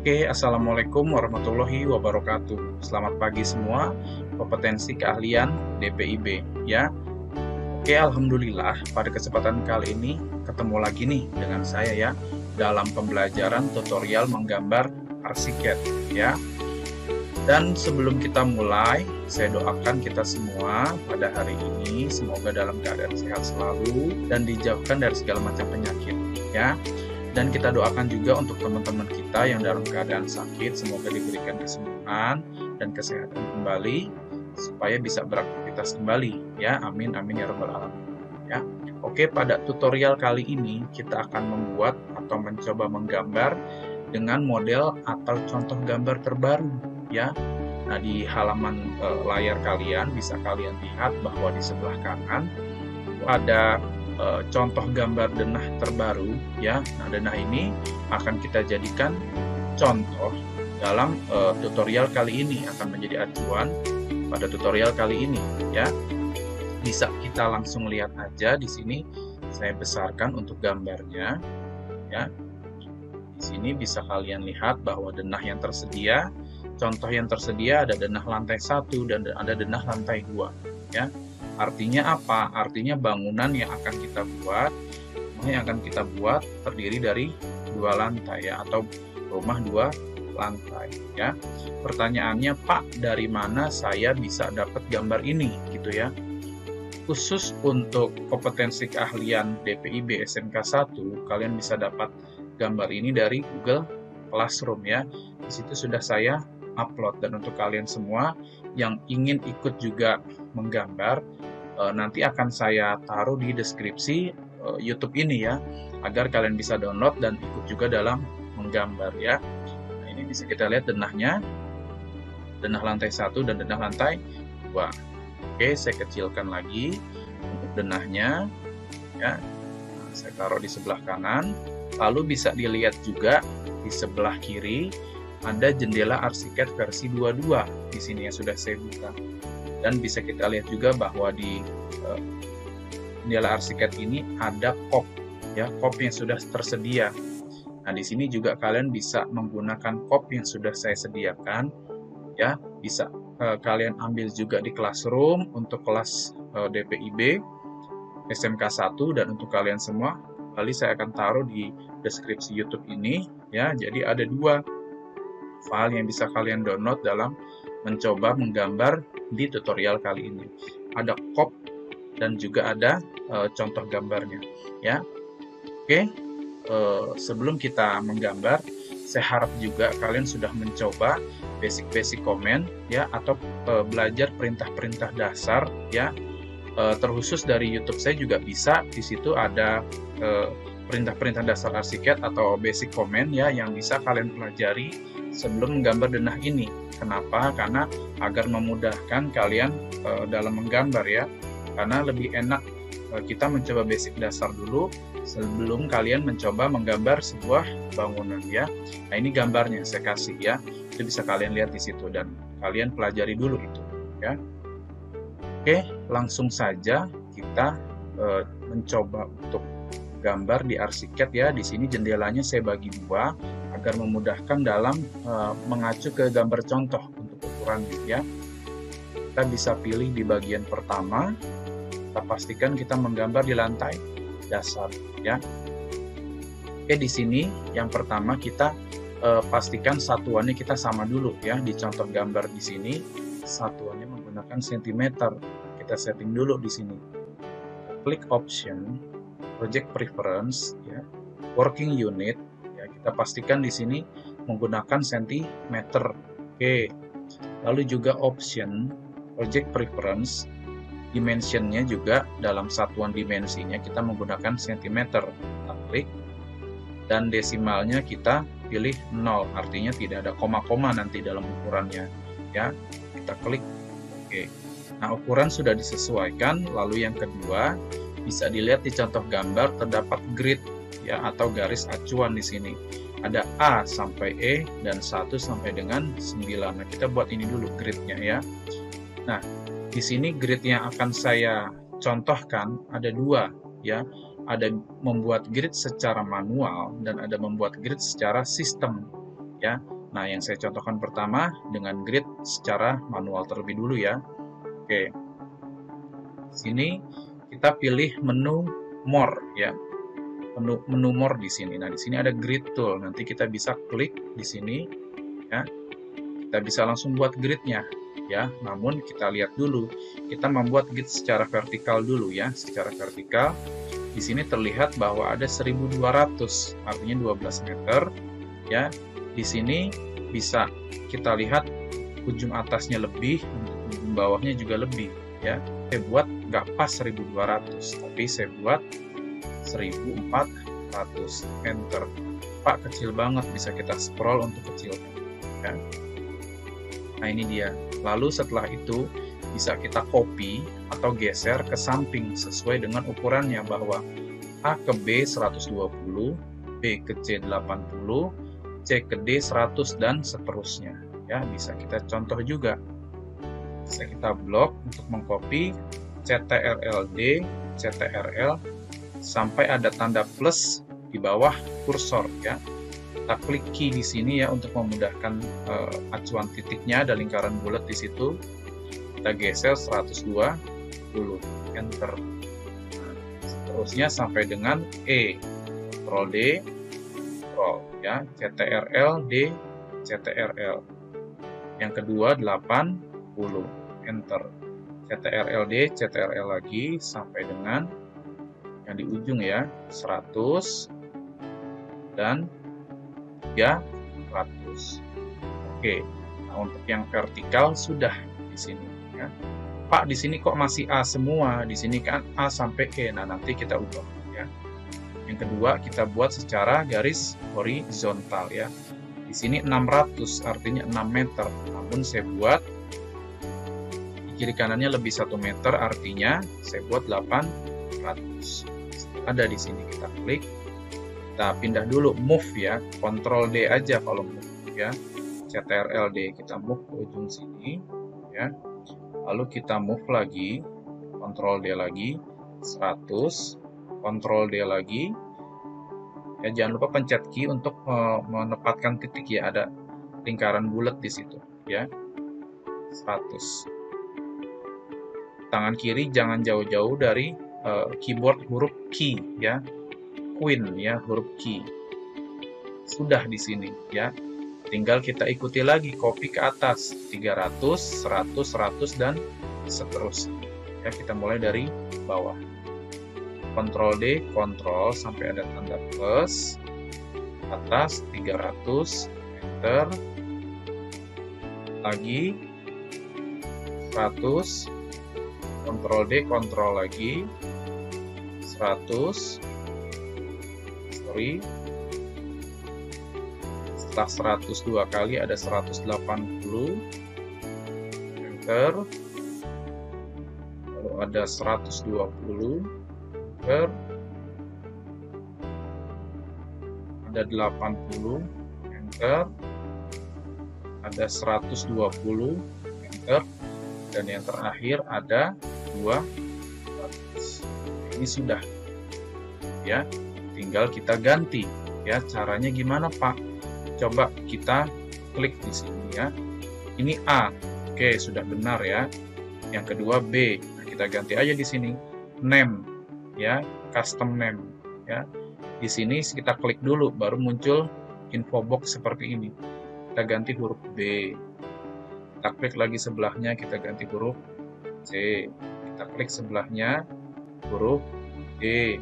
Oke, Assalamualaikum warahmatullahi wabarakatuh. Selamat pagi semua, kompetensi keahlian DPIB ya. Oke, Alhamdulillah pada kesempatan kali ini ketemu lagi nih dengan saya ya dalam pembelajaran tutorial menggambar arsiket ya. Dan sebelum kita mulai, saya doakan kita semua pada hari ini semoga dalam keadaan sehat selalu dan dijauhkan dari segala macam penyakit ya. Dan kita doakan juga untuk teman-teman kita yang dalam keadaan sakit, semoga diberikan kesembuhan dan kesehatan kembali, supaya bisa beraktivitas kembali. Ya, amin, amin, ya rabbal alamin. Ya. Oke, pada tutorial kali ini kita akan membuat atau mencoba menggambar dengan model atau contoh gambar terbaru. Ya, nah di halaman layar kalian bisa kalian lihat bahwa di sebelah kanan ada contoh gambar denah terbaru ya. Nah, denah ini akan kita jadikan contoh dalam tutorial kali ini, akan menjadi acuan pada tutorial kali ini ya. Bisa kita langsung lihat aja di sini. Saya besarkan untuk gambarnya ya. Di sini bisa kalian lihat bahwa denah yang tersedia, contoh yang tersedia ada denah lantai 1 dan ada denah lantai 2 ya. Artinya apa? Artinya bangunan yang akan kita buat, terdiri dari 2 lantai ya, atau rumah 2 lantai ya. Pertanyaannya, Pak, dari mana saya bisa dapat gambar ini gitu ya? Khusus untuk kompetensi keahlian DPIB SMK 1, kalian bisa dapat gambar ini dari Google Classroom ya. Di situ sudah saya upload, dan untuk kalian semua yang ingin ikut juga menggambar, nanti akan saya taruh di deskripsi YouTube ini ya, agar kalian bisa download dan ikut juga dalam menggambar ya. Nah, ini bisa kita lihat denahnya, denah lantai 1 dan denah lantai 2. Oke, saya kecilkan lagi untuk denahnya ya. Nah, saya taruh di sebelah kanan. Lalu bisa dilihat juga di sebelah kiri ada jendela arsiket versi 22 di sini yang sudah saya buka. Dan bisa kita lihat juga bahwa di jendela arsiket ini ada kop ya, kop yang sudah tersedia. Nah, di sini juga kalian bisa menggunakan kop yang sudah saya sediakan ya. Bisa kalian ambil juga di Classroom untuk kelas DPIB SMK 1, dan untuk kalian semua kali saya akan taruh di deskripsi YouTube ini ya. Jadi ada 2 file yang bisa kalian download dalam mencoba menggambar di tutorial kali ini. Ada kop dan juga ada contoh gambarnya ya. Oke, sebelum kita menggambar, saya harap juga kalian sudah mencoba basic comment ya, atau belajar perintah-perintah dasar ya. Terkhusus dari YouTube saya juga bisa, di situ ada perintah-perintah dasar arsiket atau basic comment ya, yang bisa kalian pelajari sebelum menggambar denah ini. Kenapa? Karena agar memudahkan kalian dalam menggambar ya. Karena lebih enak kita mencoba basic dasar dulu sebelum kalian mencoba menggambar sebuah bangunan ya. Nah, ini gambarnya saya kasih ya. Itu bisa kalian lihat di situ dan kalian pelajari dulu itu ya. Oke, langsung saja kita mencoba untuk gambar di arsiket ya. Di sini jendelanya saya bagi 2 agar memudahkan dalam mengacu ke gambar contoh untuk ukuran ya. Kita bisa pilih di bagian pertama. Kita pastikan kita menggambar di lantai dasar ya. Oke, di sini yang pertama kita pastikan satuannya kita sama dulu ya. Di contoh gambar di sini satuannya menggunakan cm. Kita setting dulu di sini. Klik option, project preference ya, working unit ya. Kita pastikan di sini menggunakan cm. Oke. Lalu juga option, project preference, dimensionnya juga dalam satuan dimensinya kita menggunakan cm. Kita klik dan desimalnya kita pilih 0, artinya tidak ada koma-koma nanti dalam ukurannya ya. Kita klik oke. Nah, ukuran sudah disesuaikan. Lalu yang kedua, bisa dilihat di contoh gambar terdapat grid ya, atau garis acuan di sini. Ada A sampai E dan 1 sampai dengan 9. Nah, kita buat ini dulu gridnya ya. Nah, di sini grid yang akan saya contohkan ada 2 ya. Ada membuat grid secara manual dan ada membuat grid secara sistem ya. Nah, yang saya contohkan pertama dengan grid secara manual terlebih dulu ya. Oke. Sini kita pilih menu more ya. Menu more di sini. Nah, di sini ada grid tool. Nanti kita bisa klik di sini ya. Kita bisa langsung buat gridnya ya. Namun kita lihat dulu, kita membuat grid secara vertikal dulu ya. Secara vertikal di sini terlihat bahwa ada 1200, artinya 12 meter ya. Di sini bisa kita lihat ujung atasnya lebih, ujung bawahnya juga lebih ya. Saya buat nggak pas 1200, tapi saya buat 1400, enter. Pak, kecil banget, bisa kita scroll untuk kecilkan ya. Nah, ini dia. Lalu setelah itu bisa kita copy atau geser ke samping sesuai dengan ukurannya, bahwa A ke B 120, B ke C 80, C ke D 100 dan seterusnya ya. Bisa kita contoh juga. Bisa kita blok untuk mengcopy CTRL-D, CTRL sampai ada tanda plus di bawah kursor ya. Kita klik key di sini ya untuk memudahkan acuan titiknya, ada lingkaran bulat di situ. Kita geser 120, enter. Seterusnya sampai dengan E, Ctrl D, Ctrl ya, CTRL D, CTRL. Yang kedua 80, enter. CTRL D, CTRL lagi sampai dengan yang di ujung ya, 100 dan 300. Oke. Nah, untuk yang vertikal sudah di sini ya. Pak, di sini kok masih A semua? Di sini kan A sampai E. Nah, nanti kita ubah ya. Yang kedua, kita buat secara garis horizontal ya. Di sini 600, artinya 6 meter. Namun saya buat di kiri kanannya lebih 1 meter, artinya saya buat 800. Ada di sini, kita klik. Kita pindah dulu, move ya, Ctrl D aja kalau move ya, CTRL D, kita move ke ujung sini ya, lalu kita move lagi, Ctrl D lagi, 100, Ctrl D lagi ya, jangan lupa pencet key untuk menempatkan titik ya, ada lingkaran bulat di situ ya, 100. Tangan kiri jangan jauh-jauh dari keyboard huruf key ya, Queen ya, huruf key. Sudah di sini ya. Tinggal kita ikuti lagi, copy ke atas 300, 100, 100 dan seterusnya. Ya, kita mulai dari bawah. Ctrl D, Ctrl sampai ada tanda plus. Atas 300, enter. Lagi 100, Ctrl D, Ctrl lagi 100. Setelah 102 kali ada 180, enter. Lalu ada 120, enter. Ada 80, enter. Ada 120, enter. Dan yang terakhir ada 200. Ini sudah ya. Tinggal kita ganti ya. Caranya gimana, Pak? Coba kita klik di sini ya. Ini A. Oke, sudah benar ya. Yang kedua B. Nah, kita ganti aja di sini name ya, custom name ya. Di sini kita klik dulu baru muncul info box seperti ini. Kita ganti huruf B. Kita klik lagi sebelahnya, kita ganti huruf C. Kita klik sebelahnya huruf D.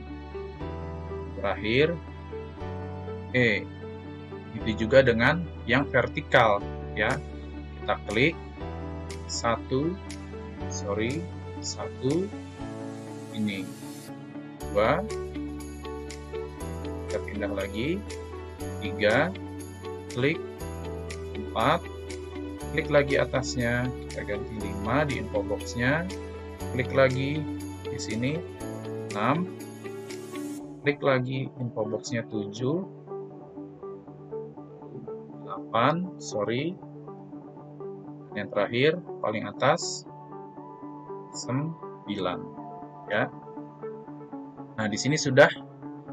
Terakhir E. Itu juga dengan yang vertikal ya. Kita klik satu ini, 2, kita pindah lagi, 3, klik 4, klik lagi atasnya, kita ganti 5 di info box-nya, klik lagi di sini 6, klik lagi info box-nya 7, 8, yang terakhir paling atas 9 ya. Nah, di sini sudah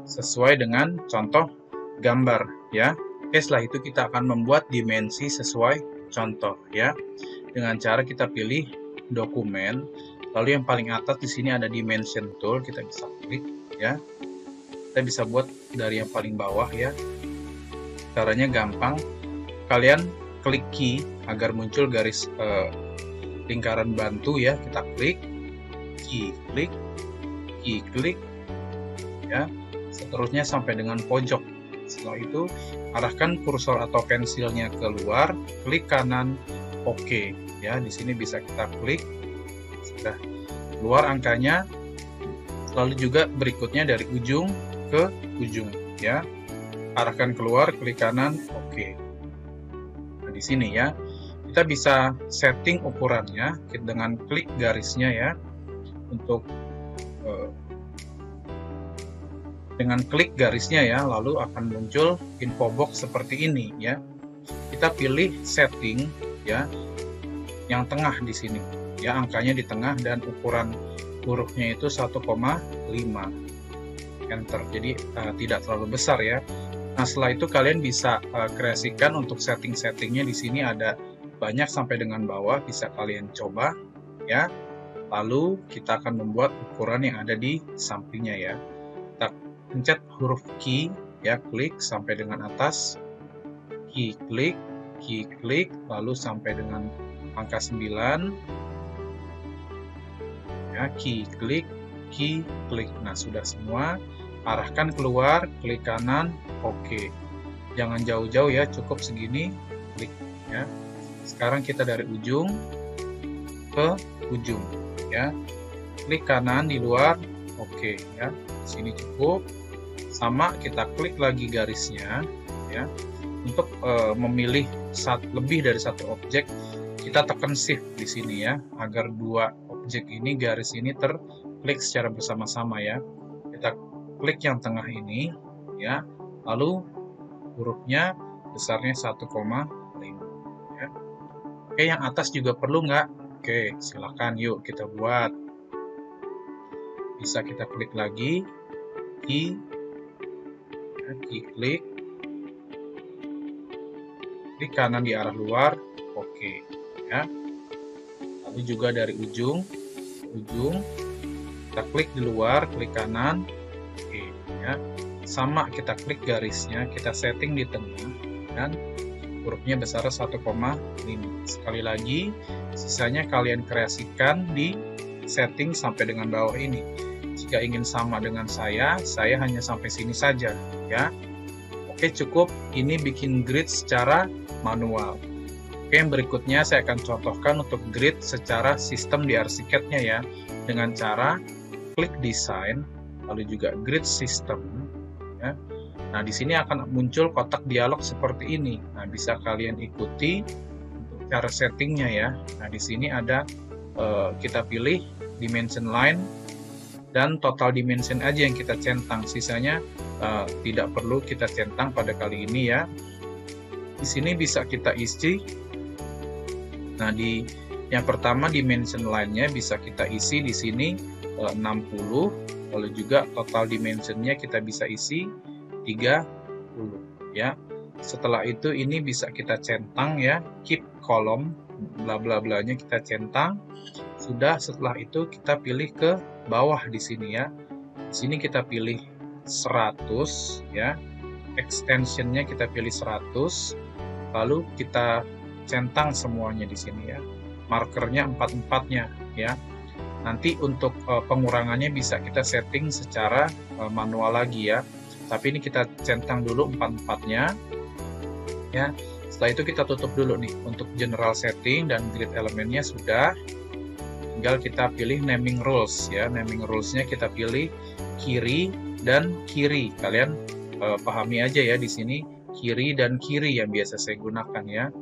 sesuai dengan contoh gambar ya. Oke, setelah itu kita akan membuat dimensi sesuai contoh ya. Dengan cara kita pilih dokumen, lalu yang paling atas di sini ada dimension tool, kita bisa klik ya. Kita bisa buat dari yang paling bawah ya. Caranya gampang. Kalian klik key agar muncul garis lingkaran bantu ya. Kita klik, klik, klik ya. Seterusnya sampai dengan pojok. Setelah itu arahkan kursor atau pensilnya keluar, klik kanan, oke ya. Di sini bisa kita klik, sudah keluar angkanya. Lalu juga berikutnya dari ujung ke ujung ya, arahkan keluar, klik kanan, oke. Nah di sini ya kita bisa setting ukurannya dengan klik garisnya ya. Untuk dengan klik garisnya ya, lalu akan muncul info box seperti ini ya. Kita pilih setting ya, yang tengah di sini ya, angkanya di tengah dan ukuran hurufnya itu 1,5, enter. Jadi tidak terlalu besar ya. Nah setelah itu kalian bisa kreasikan untuk setting-settingnya. Di sini ada banyak sampai dengan bawah, bisa kalian coba ya. Lalu kita akan membuat ukuran yang ada di sampingnya ya. Kita pencet huruf key ya, klik sampai dengan atas, key klik, lalu sampai dengan angka 9 ya, key klik. Nah sudah semua, arahkan keluar, klik kanan, oke. Jangan jauh-jauh ya, cukup segini, klik ya. Sekarang kita dari ujung ke ujung ya, klik kanan di luar, oke ya. Sini cukup. Sama, kita klik lagi garisnya ya. Untuk memilih lebih dari satu objek, kita tekan shift di sini ya, agar dua objek ini, garis ini terklik secara bersama-sama ya. Kita klik yang tengah ini ya, lalu hurufnya besarnya 1,5 ya. Oke, yang atas juga perlu nggak? Oke, silakan yuk kita buat. Bisa kita klik lagi, key klik kanan di arah luar, oke ya. Lalu juga dari ujung kita klik di luar, klik kanan, oke ya. Sama, kita klik garisnya, kita setting di tengah dan hurufnya besar 1,5. Sekali lagi, sisanya kalian kreasikan di setting sampai dengan bawah ini. Jika ingin sama dengan saya hanya sampai sini saja ya. Oke, cukup. Ini bikin grid secara manual. Oke, yang berikutnya saya akan contohkan untuk grid secara sistem di Archicad-nya ya, dengan cara klik desain, lalu juga grid system ya. Nah di sini akan muncul kotak dialog seperti ini. Nah bisa kalian ikuti untuk cara settingnya ya. Nah di sini ada kita pilih dimension line dan total dimension aja yang kita centang, sisanya tidak perlu kita centang pada kali ini ya. Di sini bisa kita isi. Nah di yang pertama dimension line-nya bisa kita isi di sini 60, lalu juga total dimensionnya kita bisa isi 30 ya. Setelah itu ini bisa kita centang ya, keep column bla bla blanya kita centang. Sudah, setelah itu kita pilih ke bawah di sini ya. Di sini kita pilih 100 ya. Extensionnya kita pilih 100. Lalu kita centang semuanya di sini ya. Markernya 4-4-nya ya. Nanti untuk pengurangannya bisa kita setting secara manual lagi ya. Tapi ini kita centang dulu 4-4-nya ya. Setelah itu kita tutup dulu nih untuk general setting dan grid elemennya sudah. Tinggal kita pilih naming rules ya. Naming rules-nya kita pilih kiri dan kiri. Kalian pahami aja ya di sini kiri dan kiri yang biasa saya gunakan ya.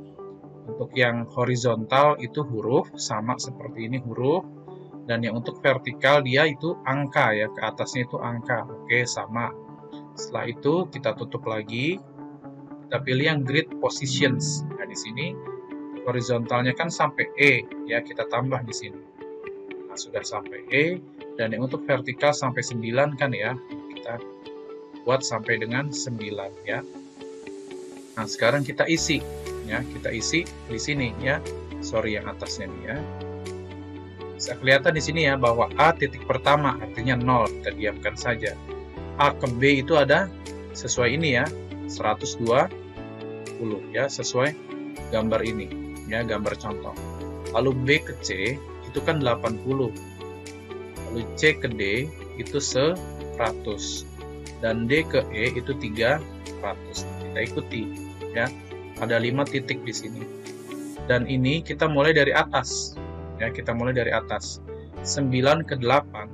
Untuk yang horizontal itu huruf, sama seperti ini huruf. Dan yang untuk vertikal dia itu angka ya, ke atasnya itu angka. Oke, sama. Setelah itu kita tutup lagi. Kita pilih yang grid positions. Nah, di sini horizontalnya kan sampai E ya, kita tambah di sini. Nah, sudah sampai E, dan yang untuk vertikal sampai 9 kan ya. Kita buat sampai dengan 9 ya. Nah, sekarang kita isi ya, kita isi di sini ya. Sorry yang atasnya nih ya. Bisa kelihatan di sini ya bahwa A titik pertama artinya 0, kita diamkan saja. A ke B itu ada sesuai ini ya, 120 ya, sesuai gambar ini ya, gambar contoh. Lalu B ke C itu kan 80. Lalu C ke D itu 100. Dan D ke E itu 300. Kita ikuti ya. Ada 5 titik di sini. Dan ini kita mulai dari atas. Ya, kita mulai dari atas. 9 ke 8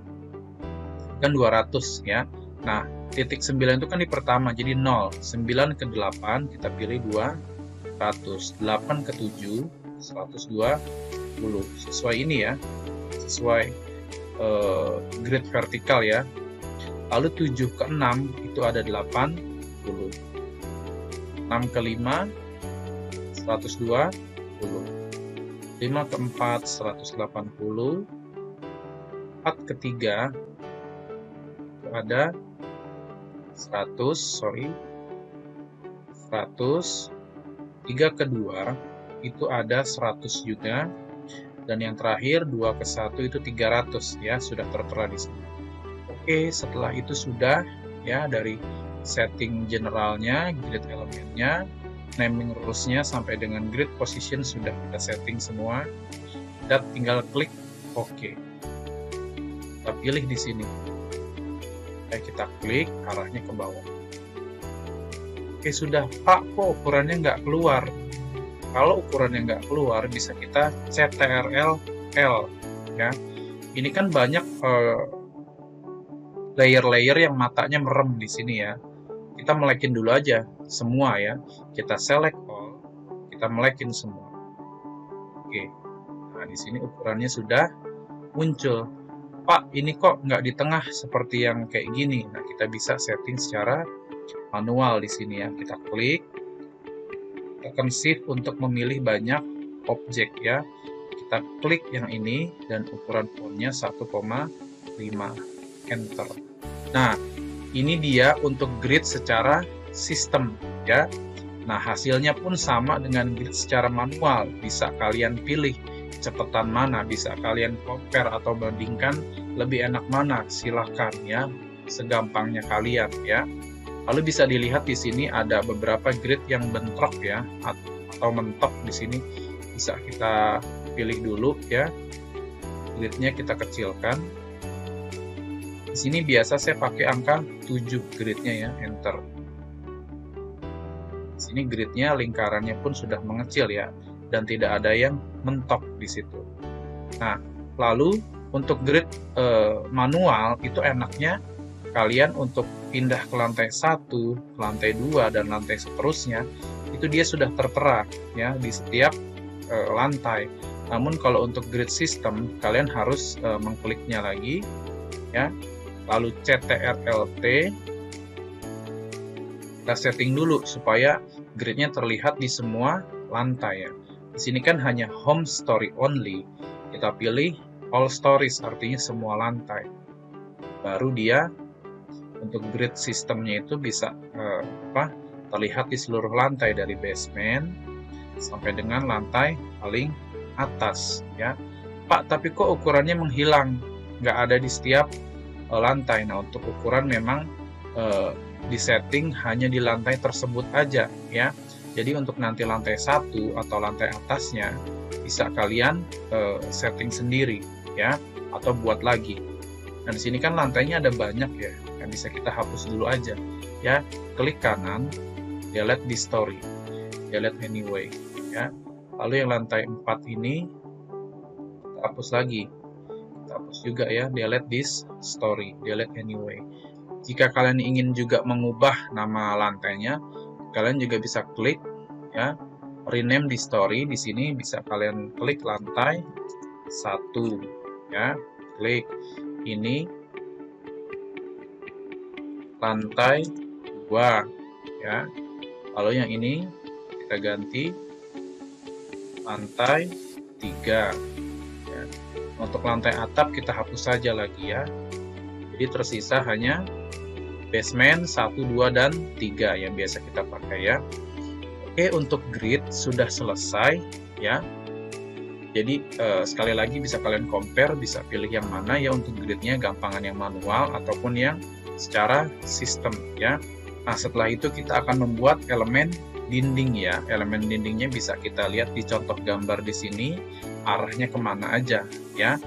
kan 200 ya. Nah, titik 9 itu kan di pertama, jadi 0. 9 ke 8 kita pilih 200. 8 ke 7 120. Sesuai ini ya. Sesuai grid vertikal ya. Lalu 7 ke 6 itu ada 80. 6 ke 5 120. 5 ke 4 180. 4 ke 3 itu ada 100. 3 ke 2 itu ada 100 juga. Dan yang terakhir 2 ke 1 itu 300 ya, sudah tertera di sini. Oke, setelah itu sudah ya, dari setting generalnya, grid elemennya, naming rules-nya sampai dengan grid position sudah kita setting semua. Dan tinggal klik OK. Kita pilih di sini. Ya, kita klik arahnya ke bawah. Oke, sudah. Pak, kok ukurannya nggak keluar? Kalau ukurannya nggak keluar, bisa kita CTRL L ya. Ini kan banyak layer-layer yang matanya merem di sini ya. Kita melekin dulu aja semua ya. Kita select all, kita melekin semua. Oke. Nah, di sini ukurannya sudah muncul. Pak, ini kok nggak di tengah seperti yang kayak gini. Nah, kita bisa setting secara manual di sini ya. Kita klik, tekan shift untuk memilih banyak objek ya. Kita klik yang ini dan ukuran fontnya 1,5, enter. Nah, ini dia untuk grid secara sistem ya. Nah, hasilnya pun sama dengan grid secara manual. Bisa kalian pilih cepetan mana, bisa kalian compare atau bandingkan lebih enak mana, silahkan ya, segampangnya kalian ya. Lalu bisa dilihat di sini ada beberapa grid yang bentrok ya, atau mentok di sini. Bisa kita pilih dulu ya, gridnya kita kecilkan. Di sini biasa saya pakai angka 7 gridnya ya, enter. Di sini gridnya lingkarannya pun sudah mengecil ya, dan tidak ada yang mentok di situ. Nah, lalu untuk grid manual itu enaknya kalian untuk pindah ke lantai 1, lantai 2, dan lantai seterusnya, itu dia sudah tertera ya di setiap lantai. Namun kalau untuk grid system, kalian harus mengkliknya lagi ya. Lalu CTRL-T, kita setting dulu supaya gridnya terlihat di semua lantai ya. Di sini kan hanya home story only. Kita pilih all stories, artinya semua lantai. Baru dia untuk grid sistemnya itu bisa terlihat di seluruh lantai dari basement sampai dengan lantai paling atas ya. Pak, tapi kok ukurannya menghilang, nggak ada di setiap lantai. Nah, untuk ukuran memang disetting hanya di lantai tersebut aja ya. Jadi untuk nanti lantai 1 atau lantai atasnya bisa kalian setting sendiri ya, atau buat lagi. Nah, di sini kan lantainya ada banyak ya, yang bisa kita hapus dulu aja ya. Klik kanan, delete this story, delete anyway ya. Lalu yang lantai 4 ini kita hapus lagi, kita hapus juga ya, delete this story, delete anyway. Jika kalian ingin juga mengubah nama lantainya, kalian juga bisa klik ya, rename the story. Di sini bisa kalian klik lantai 1 ya, klik ini lantai 2 ya. Lalu yang ini kita ganti lantai 3 ya. Untuk lantai atap kita hapus saja lagi ya. Jadi tersisa hanya basement 1, 2, dan 3 yang biasa kita pakai ya. Oke, untuk grid sudah selesai ya. Jadi sekali lagi bisa kalian compare, bisa pilih yang mana ya untuk gridnya, gampangan yang manual ataupun yang secara sistem ya. Nah, setelah itu kita akan membuat elemen dinding ya. Elemen dindingnya bisa kita lihat di contoh gambar di sini, arahnya kemana aja ya.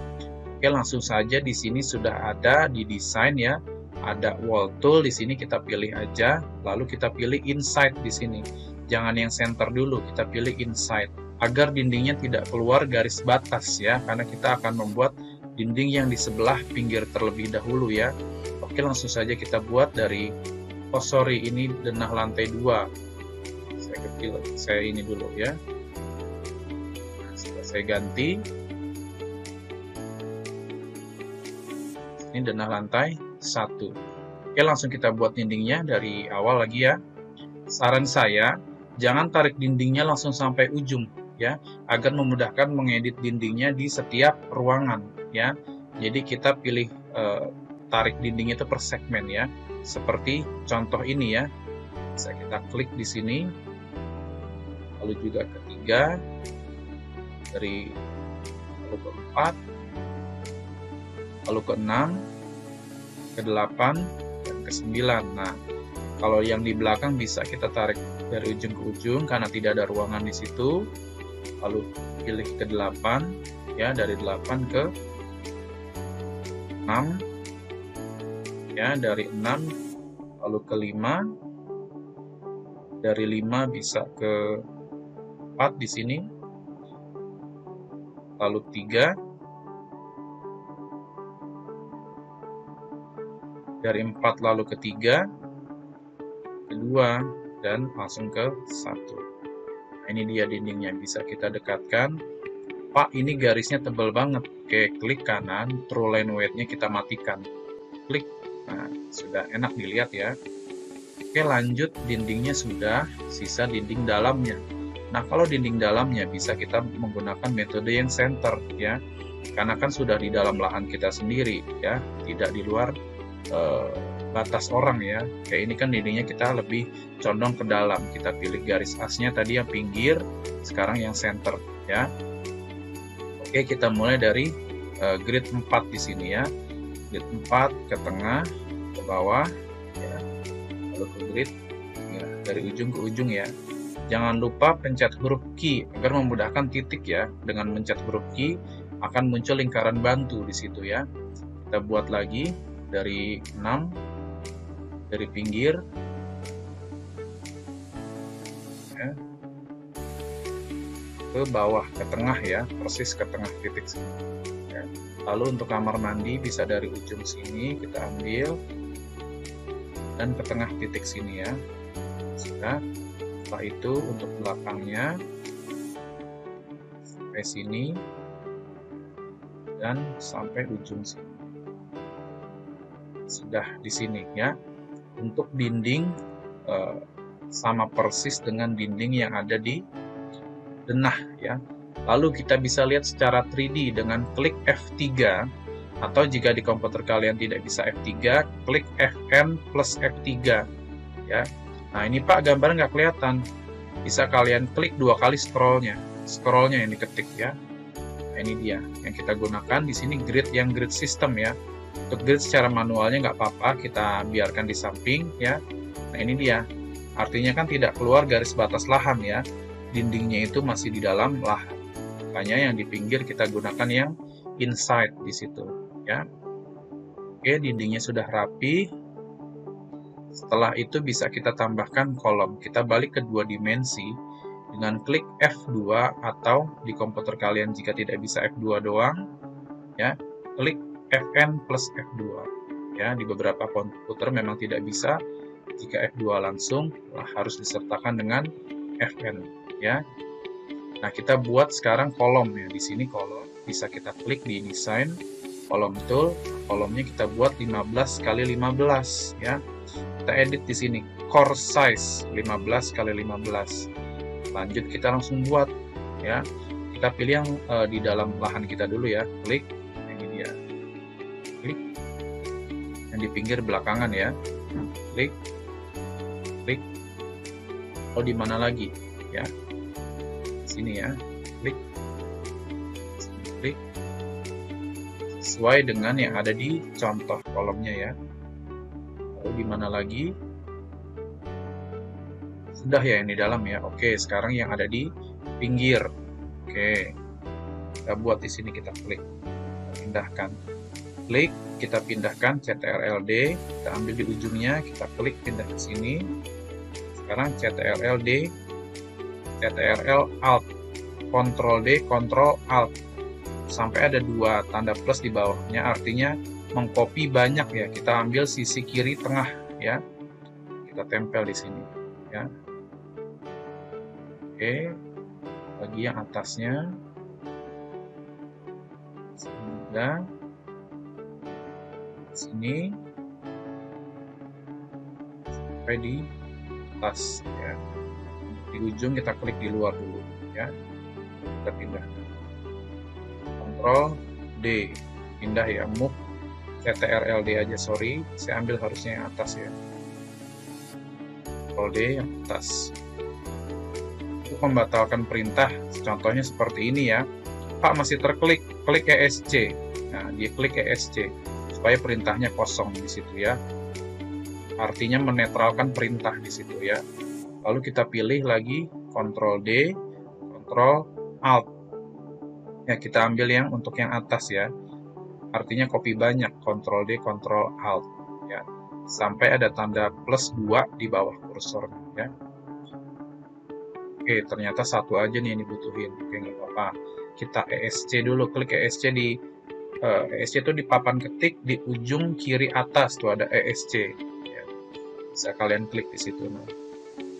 Oke, langsung saja di sini sudah ada di desain ya. Ada wall tool di sini, kita pilih aja, lalu kita pilih inside di sini. Jangan yang center dulu, kita pilih inside agar dindingnya tidak keluar garis batas ya, karena kita akan membuat dinding yang di sebelah pinggir terlebih dahulu ya. Oke, langsung saja kita buat dari ini denah lantai 2. Saya ini dulu ya. Sudah saya ganti. Ini denah lantai 1. Oke, langsung kita buat dindingnya dari awal lagi ya. Saran saya, jangan tarik dindingnya langsung sampai ujung ya, agar memudahkan mengedit dindingnya di setiap ruangan ya. Jadi kita pilih tarik dinding itu per segmen ya, seperti contoh ini ya. Bisa kita klik di sini, lalu juga ketiga, lalu keempat, lalu ke-6, ke-8, dan ke-9. Nah, kalau yang di belakang bisa kita tarik dari ujung ke ujung karena tidak ada ruangan di situ. Lalu pilih ke-8 ya, dari 8 ke 6 ya, dari 6 lalu ke 5, dari 5 bisa ke 4 di sini, lalu 3, dari 4 lalu ke 3, kedua, dan langsung ke 1. Nah, ini dia dindingnya, bisa kita dekatkan. Pak, ini garisnya tebal banget. Oke, klik kanan, true line weight-nya kita matikan. Klik, nah sudah enak dilihat ya. Oke, lanjut, dindingnya sudah, sisa dinding dalamnya. Nah, kalau dinding dalamnya bisa kita menggunakan metode yang center ya, karena kan sudah di dalam lahan kita sendiri ya, tidak di luar batas orang ya. Kayak ini kan dindingnya kita lebih condong ke dalam. Kita pilih garis asnya tadi yang pinggir, sekarang yang center ya. Oke, kita mulai dari grid 4 di sini ya. Grid 4 ke tengah, ke bawah ya. Lalu ke grid ya, dari ujung ke ujung ya. Jangan lupa pencet huruf Q agar memudahkan titik ya. Dengan mencet huruf Q akan muncul lingkaran bantu di situ ya. Kita buat lagi dari 6, dari pinggir ya, ke bawah, ke tengah ya, persis ke tengah titik sini ya. Lalu untuk kamar mandi bisa dari ujung sini kita ambil dan ke tengah titik sini ya. Sudah. Setelah itu untuk belakangnya sampai sini dan sampai ujung sini. Sudah di sini ya. Untuk dinding sama persis dengan dinding yang ada di denah ya. Lalu kita bisa lihat secara 3D dengan klik F3, atau jika di komputer kalian tidak bisa F3, klik Fn plus F3 ya. Nah, ini Pak gambarnya nggak kelihatan. Bisa kalian klik 2 kali scrollnya yang diketik ya. Nah, ini dia yang kita gunakan di sini, grid yang grid system ya. Untuk grid secara manualnya nggak apa-apa, kita biarkan di samping ya. Nah, ini dia. Artinya kan tidak keluar garis batas lahan ya. Dindingnya itu masih di dalam lahan. Makanya yang di pinggir kita gunakan yang inside di situ ya. Oke, dindingnya sudah rapi. Setelah itu bisa kita tambahkan kolom. Kita balik ke 2 dimensi dengan klik F2, atau di komputer kalian jika tidak bisa F2 doang ya, klik Fn plus F2 ya. Di beberapa komputer memang tidak bisa, jika F2 langsung harus disertakan dengan Fn ya. Nah, kita buat sekarang kolom ya. Di sini kolom, bisa kita klik di desain kolom tool. Kolomnya kita buat 15 kali 15 ya. Kita edit di sini core size 15 kali 15. Lanjut kita langsung buat ya. Kita pilih yang di dalam lahan kita dulu ya. Klik, ini dia. Klik. Yang di pinggir belakangan ya. Klik. Klik. Oh, di mana lagi? ya. Sini ya, klik, klik, sesuai dengan yang ada di contoh kolomnya ya. Lalu di mana lagi? Sudah ya yang di dalam ya. Oke, sekarang yang ada di pinggir. Oke, kita buat di sini, kita klik, kita pindahkan, klik, kita pindahkan CTRL-D, kita ambil di ujungnya, kita klik pindah ke sini. Sekarang CTRL-D, CTRL Alt, Ctrl D, Ctrl Alt, sampai ada 2 tanda plus di bawahnya, artinya mengcopy banyak ya. Kita ambil sisi kiri tengah ya, kita tempel di sini ya. Oke, bagi yang atasnya sudah sini sampai di atas ya. Di ujung kita klik di luar dulu ya, kita pindah, Ctrl D, pindah ya, move, CTRL D aja, sorry, saya ambil harusnya yang atas ya, Ctrl D yang atas. Untuk membatalkan perintah, contohnya seperti ini ya, Pak masih terklik, klik ESC, nah dia klik ESC supaya perintahnya kosong di situ ya, artinya menetralkan perintah di situ ya. Lalu kita pilih lagi Ctrl D, Ctrl Alt. Ya, kita ambil yang untuk yang atas ya. Artinya copy banyak, Ctrl D, Ctrl Alt ya. Sampai ada tanda plus 2 di bawah kursor ya. Oke, ternyata satu aja nih yang dibutuhin. Oke, nggak apa-apa. Kita ESC dulu, klik ESC di ESC itu di papan ketik di ujung kiri atas tuh ada ESC. Ya. Bisa kalian klik di situ. Nah.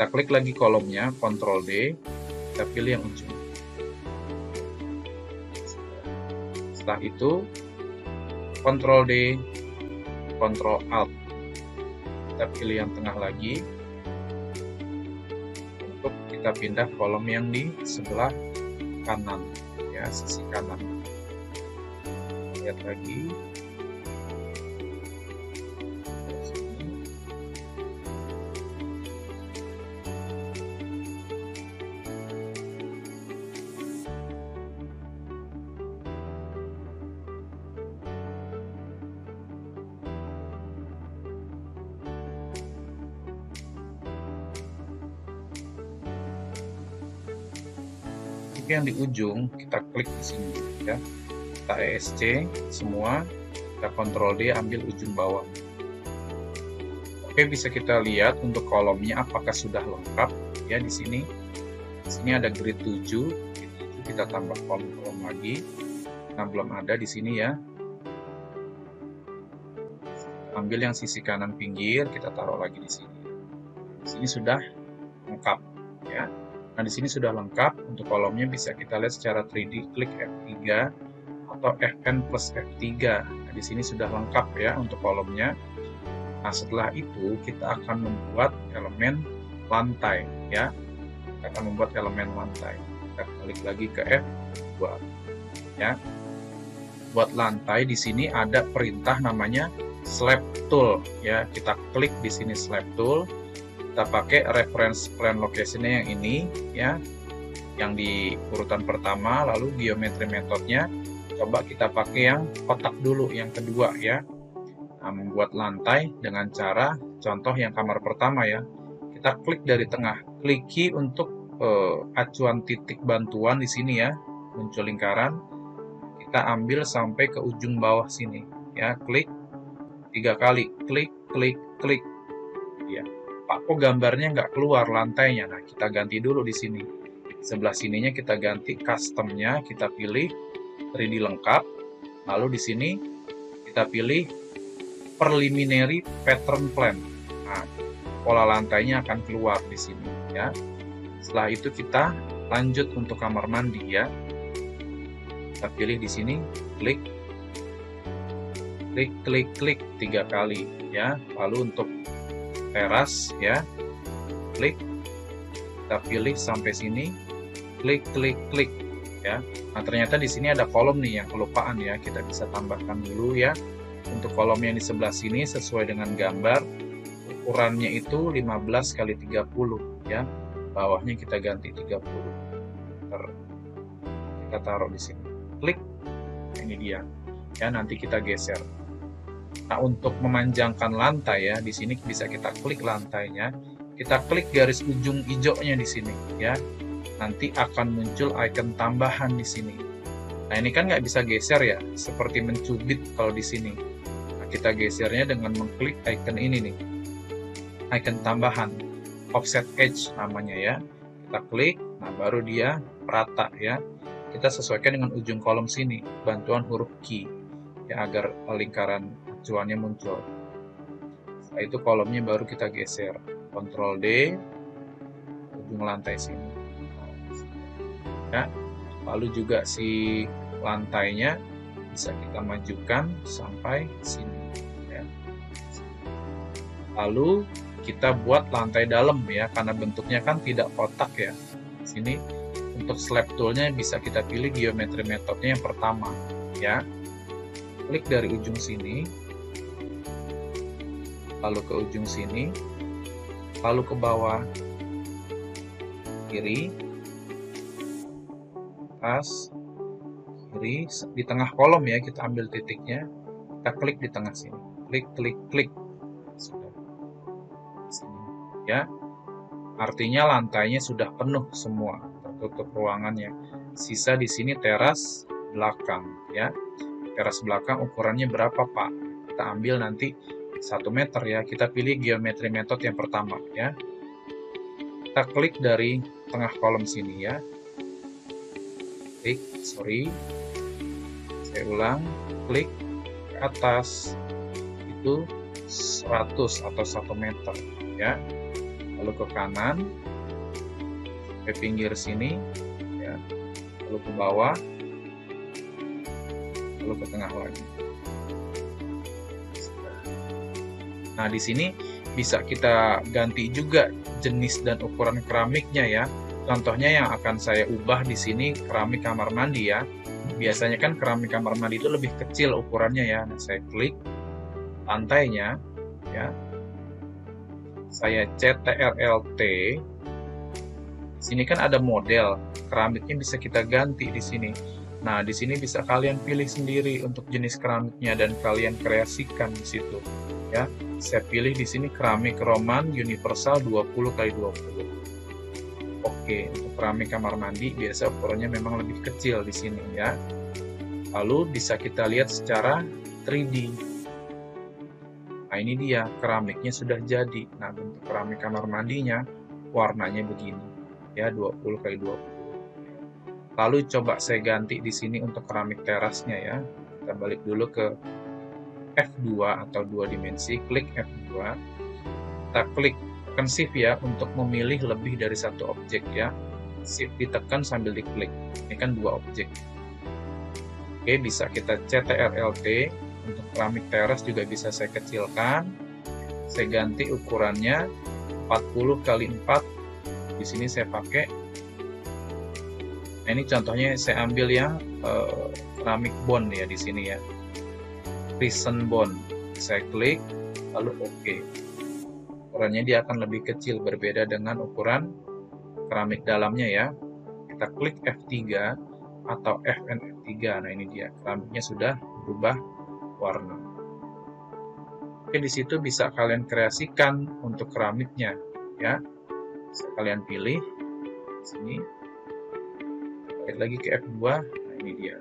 Kita klik lagi kolomnya, Ctrl D, kita pilih yang ujung. Setelah itu, Ctrl D, Ctrl Alt. Kita pilih yang tengah lagi, untuk kita pindah kolom yang di sebelah kanan, ya, sisi kanan. Lihat lagi. Yang di ujung kita klik di sini ya, kita ESC semua, kita Ctrl D, ambil ujung bawah. Oke, bisa kita lihat untuk kolomnya apakah sudah lengkap ya. Di sini ada grid 7, kita tambah kolom lagi. Nah, belum ada di sini ya. Ambil yang sisi kanan pinggir, kita taruh lagi di sini. Di sini sudah lengkap ya. Nah, di sini sudah lengkap. Untuk kolomnya bisa kita lihat secara 3D, klik F3 atau Fn plus F3. Nah, di sini sudah lengkap ya untuk kolomnya. Nah, setelah itu kita akan membuat elemen lantai ya. Kita akan membuat elemen lantai. Kita klik lagi ke F2 ya. Buat lantai di sini ada perintah namanya slab tool ya. Kita klik di sini slab tool. Kita pakai reference plane location-nya yang ini ya, yang di urutan pertama. Lalu geometri metodenya coba kita pakai yang kotak dulu, yang kedua ya. Nah, membuat lantai dengan cara contoh yang kamar pertama ya, kita klik dari tengah, kliki untuk acuan titik bantuan di sini ya, muncul lingkaran, kita ambil sampai ke ujung bawah sini ya, klik 3 kali, klik klik klik ya. Pak, kok gambarnya nggak keluar lantainya? Nah, kita ganti dulu di sini. Sebelah sininya kita ganti custom-nya, kita pilih 3D lengkap. Lalu di sini kita pilih preliminary pattern plan. Nah, pola lantainya akan keluar di sini ya. Setelah itu kita lanjut untuk kamar mandi ya. Kita pilih di sini, klik klik klik klik 3 kali ya. Lalu untuk teras ya, klik, kita pilih sampai sini, klik klik klik ya. Nah, ternyata di sini ada kolom nih yang kelupaan ya, kita bisa tambahkan dulu ya. Untuk kolom yang di sebelah sini sesuai dengan gambar, ukurannya itu 15 x 30 ya. bawahnya kita ganti 30. Kita taruh di sini. Klik. Ini dia. Ya, nanti kita geser. Nah, untuk memanjangkan lantai ya, di sini bisa kita klik lantainya. Kita klik garis ujung hijaunya di sini ya. Nanti akan muncul icon tambahan di sini. Nah, ini kan nggak bisa geser ya, seperti mencubit kalau di sini. Nah, kita gesernya dengan mengklik icon ini nih. Icon tambahan, offset edge namanya ya. Kita klik, nah baru dia rata ya. Kita sesuaikan dengan ujung kolom sini, bantuan huruf key ya, agar lingkaran acuannya muncul. Setelah itu kolomnya baru kita geser, Ctrl D, ujung lantai sini ya. Lalu juga si lantainya bisa kita majukan sampai sini ya. Lalu kita buat lantai dalam ya, karena bentuknya kan tidak kotak ya. Sini untuk slab toolnya bisa kita pilih geometri metodenya yang pertama ya. Klik dari ujung sini, lalu ke ujung sini, lalu ke bawah, kiri, atas, kiri, di tengah kolom ya, kita ambil titiknya, kita klik di tengah sini, klik, klik, klik, sudah, sini ya. Artinya lantainya sudah penuh semua, tertutup ruangannya. Sisa di sini teras belakang ya. Teras belakang ukurannya berapa Pak? Kita ambil nanti 1 meter ya. Kita pilih geometri metode yang pertama ya. Kita klik dari tengah kolom sini ya. Klik, sorry. Saya ulang, klik ke atas. Itu 100 atau 1 meter ya. Lalu ke kanan, ke pinggir sini, ya. Lalu ke bawah, lalu ke tengah lagi. Nah, di sini bisa kita ganti juga jenis dan ukuran keramiknya ya. Contohnya yang akan saya ubah di sini keramik kamar mandi ya. Biasanya kan keramik kamar mandi itu lebih kecil ukurannya ya. Nah, saya klik lantainya ya. Saya CTRL-T. Di sini kan ada model, keramiknya bisa kita ganti di sini. Nah, di sini bisa kalian pilih sendiri untuk jenis keramiknya dan kalian kreasikan di situ. Ya, saya pilih di sini keramik Roman universal 20x20. Oke, untuk keramik kamar mandi biasa ukurannya memang lebih kecil di sini ya. Lalu bisa kita lihat secara 3D. Nah, ini dia keramiknya sudah jadi. Nah, bentuk keramik kamar mandinya warnanya begini ya, 20x20. Lalu coba saya ganti di sini untuk keramik terasnya ya. Kita balik dulu ke F2 atau 2 dimensi, klik F2. Kita klik tekan shift ya untuk memilih lebih dari satu objek ya. Shift ditekan sambil diklik. Ini kan 2 objek. Oke, bisa kita CTRL-T. Untuk keramik teras juga bisa saya kecilkan. Saya ganti ukurannya 40x4. Di sini saya pakai. Nah, ini contohnya saya ambil yang keramik bond ya di sini ya. Prison bond. Saya klik lalu oke. Ukurannya dia akan lebih kecil berbeda dengan ukuran keramik dalamnya ya. Kita klik F3 atau Fn F3. Nah, ini dia keramiknya sudah berubah warna. Oke, di situ bisa kalian kreasikan untuk keramiknya ya. Bisa kalian pilih sini. Balik lagi ke F2. Nah, ini dia.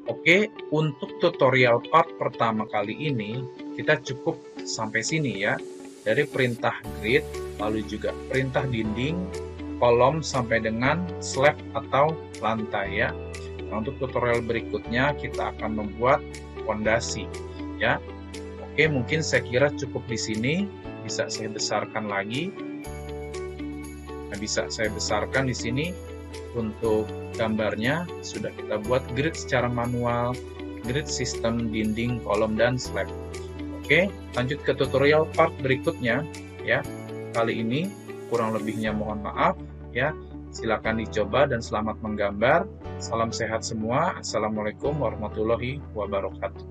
Oke, untuk tutorial part pertama kali ini kita cukup sampai sini ya. Dari perintah grid, lalu juga perintah dinding, kolom sampai dengan slab atau lantai ya. Nah, untuk tutorial berikutnya kita akan membuat fondasi ya. Oke, mungkin saya kira cukup di sini. Bisa saya besarkan lagi. Nah, bisa saya besarkan di sini. Untuk gambarnya sudah kita buat grid secara manual, grid sistem dinding, kolom dan slab. Oke, lanjut ke tutorial part berikutnya ya. Kali ini kurang lebihnya mohon maaf ya. Silakan dicoba dan selamat menggambar. Salam sehat semua. Assalamualaikum warahmatullahi wabarakatuh.